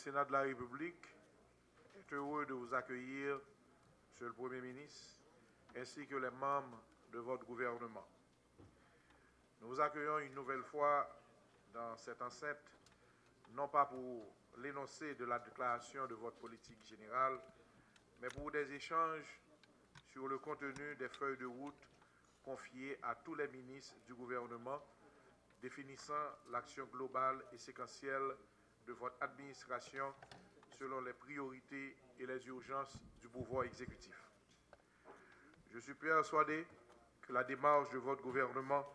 Sénat de la République est heureux de vous accueillir, Monsieur le Premier ministre, ainsi que les membres de votre gouvernement. Nous vous accueillons une nouvelle fois dans cette enceinte, non pas pour l'énoncé de la déclaration de votre politique générale, mais pour des échanges sur le contenu des feuilles de route confiées à tous les ministres du gouvernement, définissant l'action globale et séquentielle de votre administration selon les priorités et les urgences du pouvoir exécutif. Je suis persuadé que la démarche de votre gouvernement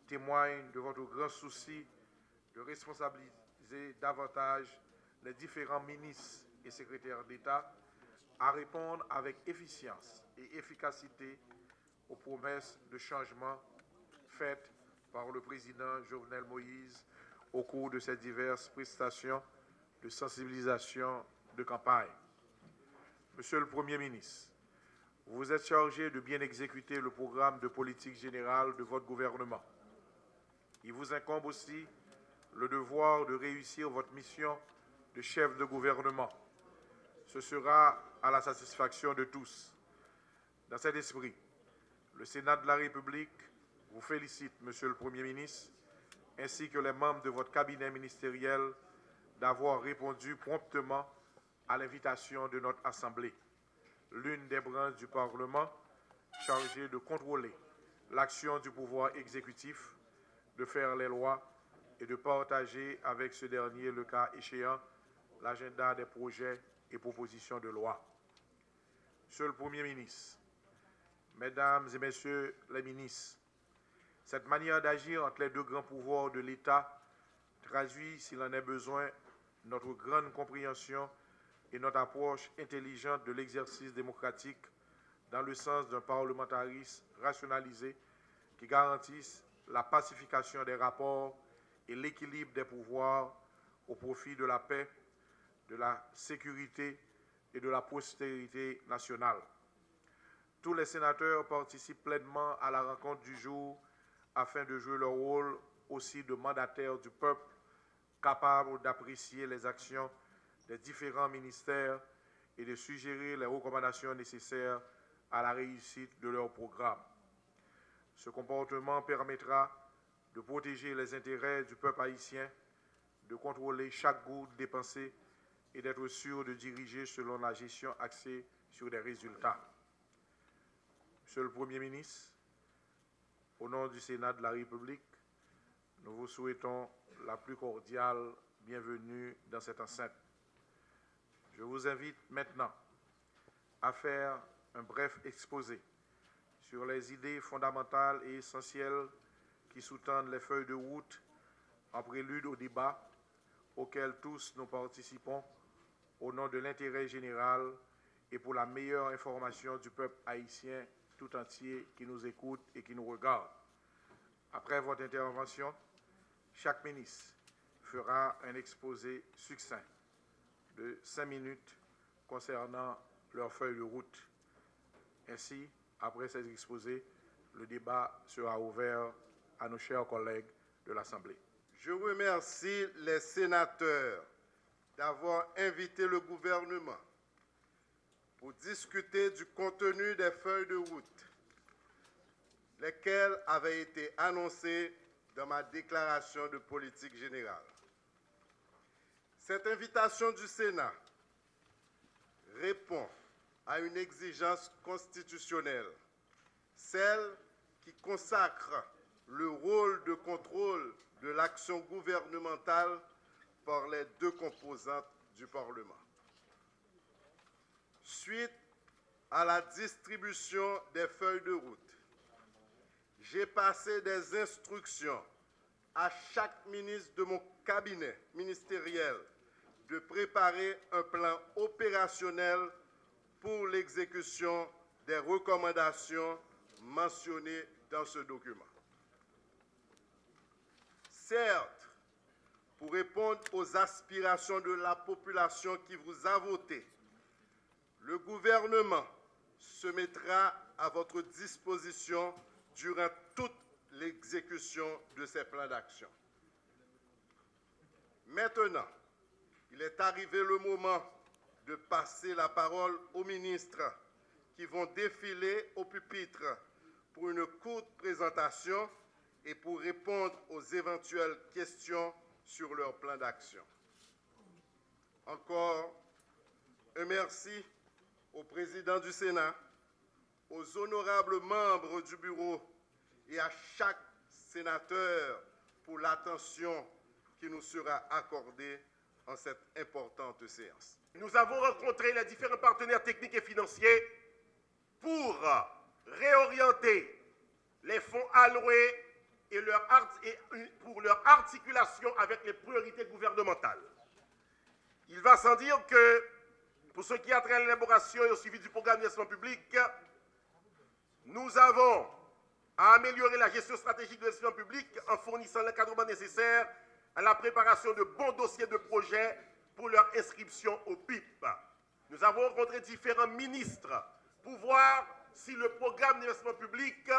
témoigne de votre grand souci de responsabiliser davantage les différents ministres et secrétaires d'État à répondre avec efficience et efficacité aux promesses de changement faites par le président Jovenel Moïse au cours de ces diverses prestations de sensibilisation de campagne. Monsieur le Premier ministre, vous êtes chargé de bien exécuter le programme de politique générale de votre gouvernement. Il vous incombe aussi le devoir de réussir votre mission de chef de gouvernement. Ce sera à la satisfaction de tous. Dans cet esprit, le Sénat de la République vous félicite, Monsieur le Premier ministre, ainsi que les membres de votre cabinet ministériel d'avoir répondu promptement à l'invitation de notre Assemblée, l'une des branches du Parlement chargée de contrôler l'action du pouvoir exécutif, de faire les lois et de partager avec ce dernier, le cas échéant, l'agenda des projets et propositions de loi. Monsieur le Premier ministre, Mesdames et Messieurs les ministres, cette manière d'agir entre les deux grands pouvoirs de l'État traduit, s'il en est besoin, notre grande compréhension et notre approche intelligente de l'exercice démocratique dans le sens d'un parlementarisme rationalisé qui garantisse la pacification des rapports et l'équilibre des pouvoirs au profit de la paix, de la sécurité et de la prospérité nationale. Tous les sénateurs participent pleinement à la rencontre du jour afin de jouer leur rôle aussi de mandataires du peuple, capables d'apprécier les actions des différents ministères et de suggérer les recommandations nécessaires à la réussite de leur programme. Ce comportement permettra de protéger les intérêts du peuple haïtien, de contrôler chaque goutte dépensée et d'être sûr de diriger selon la gestion axée sur des résultats. Monsieur le Premier ministre, au nom du Sénat de la République, nous vous souhaitons la plus cordiale bienvenue dans cette enceinte. Je vous invite maintenant à faire un bref exposé sur les idées fondamentales et essentielles qui sous-tendent les feuilles de route en prélude au débat auquel tous nous participons au nom de l'intérêt général et pour la meilleure information du peuple haïtien tout entier qui nous écoute et qui nous regarde. Après votre intervention, chaque ministre fera un exposé succinct de 5 minutes concernant leur feuille de route. Ainsi, après ces exposés, le débat sera ouvert à nos chers collègues de l'Assemblée. Je remercie les sénateurs d'avoir invité le gouvernement pour discuter du contenu des feuilles de route, lesquelles avaient été annoncées dans ma déclaration de politique générale. Cette invitation du Sénat répond à une exigence constitutionnelle, celle qui consacre le rôle de contrôle de l'action gouvernementale par les deux composantes du Parlement. Suite à la distribution des feuilles de route, j'ai passé des instructions à chaque ministre de mon cabinet ministériel de préparer un plan opérationnel pour l'exécution des recommandations mentionnées dans ce document. Certes, pour répondre aux aspirations de la population qui vous a voté, le gouvernement se mettra à votre disposition durant toute l'exécution de ces plans d'action. Maintenant, Il est arrivé le moment de passer la parole aux ministres qui vont défiler au pupitre pour une courte présentation et pour répondre aux éventuelles questions sur leur plan d'action. Encore un merci au président du Sénat, aux honorables membres du bureau et à chaque sénateur pour l'attention qui nous sera accordée en cette importante séance. Nous avons rencontré les différents partenaires techniques et financiers pour réorienter les fonds alloués et pour leur articulation avec les priorités gouvernementales. Il va sans dire que, pour ce qui a trait à l'élaboration et au suivi du programme d'investissement public, nous avons à améliorer la gestion stratégique de l'investissement public en fournissant l'encadrement nécessaire à la préparation de bons dossiers de projets pour leur inscription au PIP. Nous avons rencontré différents ministres pour voir si le programme d'investissement public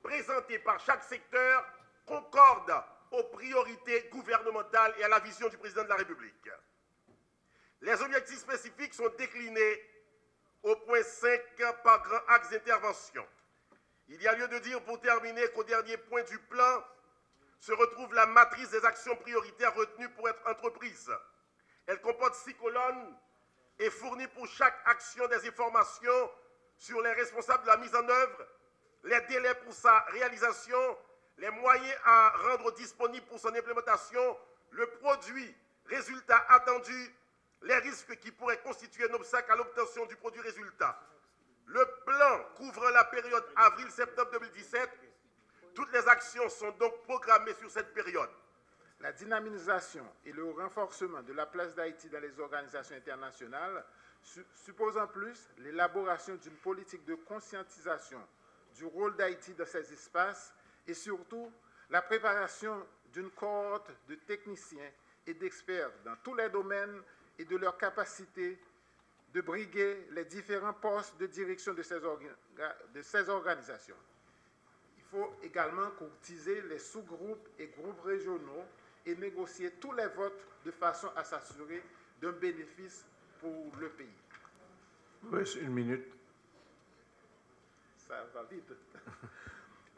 présenté par chaque secteur concorde aux priorités gouvernementales et à la vision du président de la République. Les objectifs spécifiques sont déclinés au point 5 par grand axe d'intervention. Il y a lieu de dire, pour terminer, qu'au dernier point du plan se retrouve la matrice des actions prioritaires retenues pour être entreprises. Elle comporte 6 colonnes et fournit pour chaque action des informations sur les responsables de la mise en œuvre, les délais pour sa réalisation, les moyens à rendre disponibles pour son implémentation, le produit, résultat attendu, les risques qui pourraient constituer un obstacle à l'obtention du produit résultat. Le plan couvre la période avril-septembre 2017. Toutes les actions sont donc programmées sur cette période. La dynamisation et le renforcement de la place d'Haïti dans les organisations internationales suppose en plus l'élaboration d'une politique de conscientisation du rôle d'Haïti dans ces espaces et surtout la préparation d'une cohorte de techniciens et d'experts dans tous les domaines et de leur capacité de briguer les différents postes de direction de ces organisations. Il faut également courtiser les sous-groupes et groupes régionaux et négocier tous les votes de façon à s'assurer d'un bénéfice pour le pays. Oui, c'est 1 minute. Ça va vite.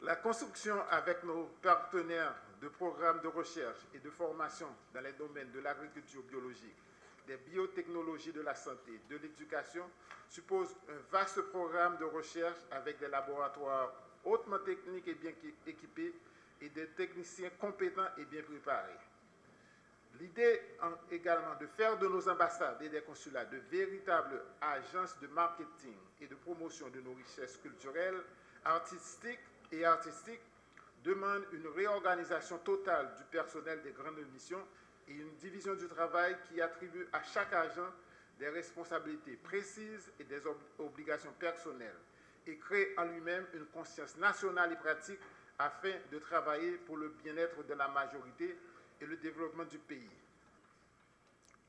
La construction avec nos partenaires de programmes de recherche et de formation dans les domaines de l'agriculture biologique, des biotechnologies de la santé, de l'éducation, suppose un vaste programme de recherche avec des laboratoires hautement techniques et bien équipés et des techniciens compétents et bien préparés. L'idée également de faire de nos ambassades et des consulats de véritables agences de marketing et de promotion de nos richesses culturelles, artistiques demande une réorganisation totale du personnel des grandes missions et une division du travail qui attribue à chaque agent des responsabilités précises et des obligations personnelles et crée en lui-même une conscience nationale et pratique afin de travailler pour le bien-être de la majorité et le développement du pays.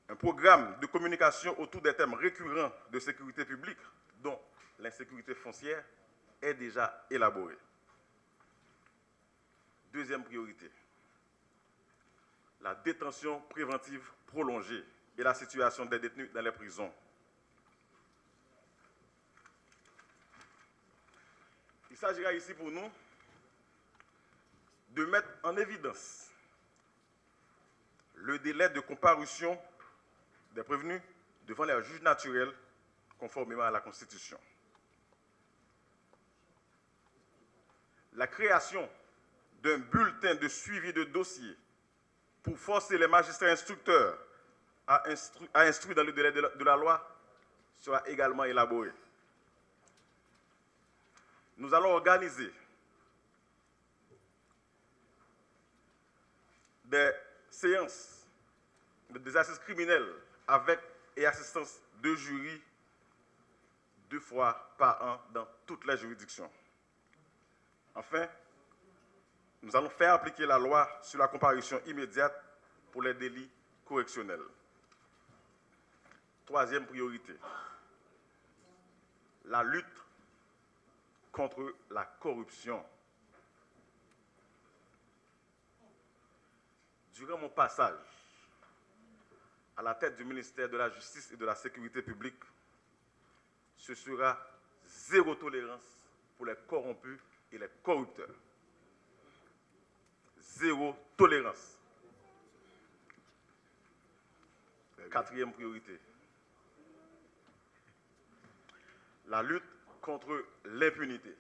Un programme de communication autour des thèmes récurrents de sécurité publique, dont l'insécurité foncière, est déjà élaboré. Deuxième priorité, la détention préventive prolongée et la situation des détenus dans les prisons. Il s'agira ici pour nous de mettre en évidence le délai de comparution des prévenus devant les juges naturels conformément à la Constitution. La création d'un bulletin de suivi de dossier pour forcer les magistrats instructeurs à instruire dans le délai de la loi sera également élaborée. Nous allons organiser des séances des assises criminelles avec et assistance de jury 2 fois par an dans toutes les juridictions. Enfin, nous allons faire appliquer la loi sur la comparution immédiate pour les délits correctionnels. Troisième priorité, la lutte contre la corruption. Durant mon passage à la tête du ministère de la Justice et de la Sécurité publique, ce sera zéro tolérance pour les corrompus et les corrupteurs. Zéro tolérance. Quatrième priorité. La lutte contre l'impunité.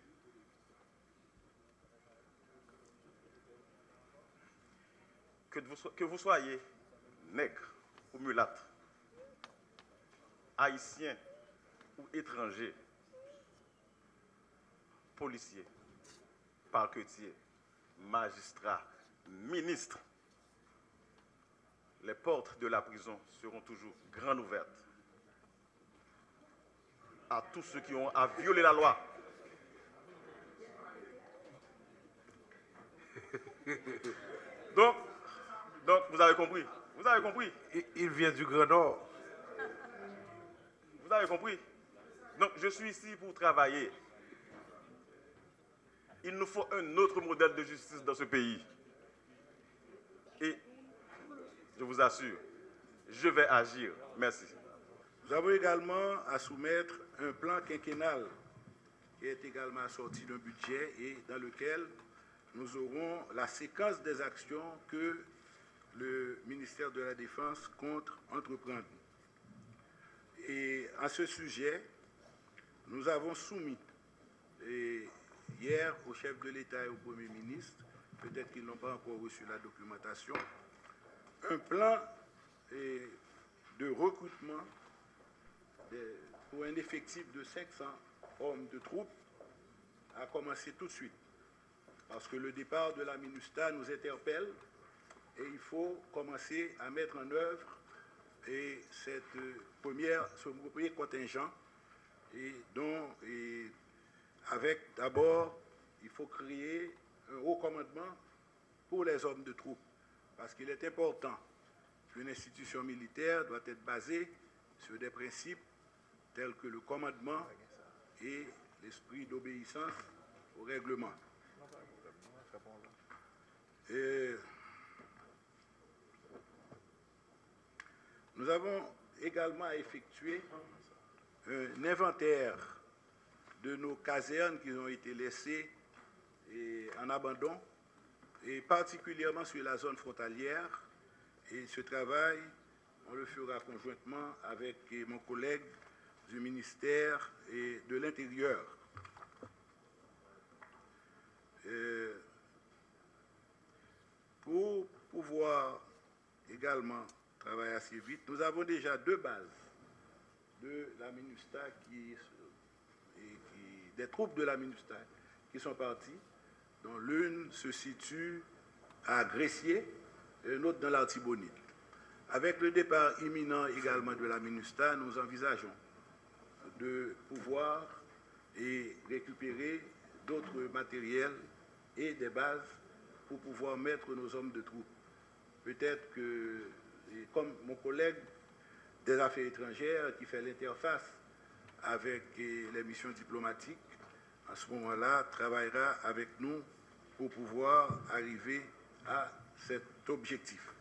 Que vous soyez nègre ou mulâtre, haïtien ou étranger, policier, parquetier, magistrat, ministre, les portes de la prison seront toujours grandes ouvertes à tous ceux qui ont à violer la loi. Donc, vous avez compris. Vous avez compris. Il vient du Grand Nord. Vous avez compris. Donc, je suis ici pour travailler. Il nous faut un autre modèle de justice dans ce pays. Et je vous assure, je vais agir. Merci. Nous avons également à soumettre un plan quinquennal qui est également assorti d'un budget et dans lequel nous aurons la séquence des actions que le ministère de la Défense compte entreprendre. Et à ce sujet, nous avons soumis hier au chef de l'État et au Premier ministre, peut-être qu'ils n'ont pas encore reçu la documentation, un plan de recrutement pour un effectif de 500 hommes de troupes à commencer tout de suite. Parce que le départ de la MINUSTAH nous interpelle et il faut commencer à mettre en œuvre ce premier contingent avec d'abord, il faut créer un haut commandement pour les hommes de troupes. Parce qu'il est important qu'une institution militaire doit être basée sur des principes tels que le commandement et l'esprit d'obéissance au règlement. Nous avons également effectué un inventaire de nos casernes qui ont été laissées en abandon, et particulièrement sur la zone frontalière. Et ce travail, on le fera conjointement avec mon collègue du ministère de l'Intérieur. Pour pouvoir également travailler assez vite, nous avons déjà 2 bases de la MINUSTAH des troupes de la MINUSTAH qui sont parties, dont l'une se situe à Gressier et une autre dans l'Artibonite. Avec le départ imminent également de la MINUSTAH, nous envisageons de pouvoir récupérer d'autres matériels et des bases pour pouvoir mettre nos hommes de troupes. Peut-être que, comme mon collègue des Affaires étrangères qui fait l'interface avec les missions diplomatiques, à ce moment-là, travaillera avec nous pour pouvoir arriver à cet objectif.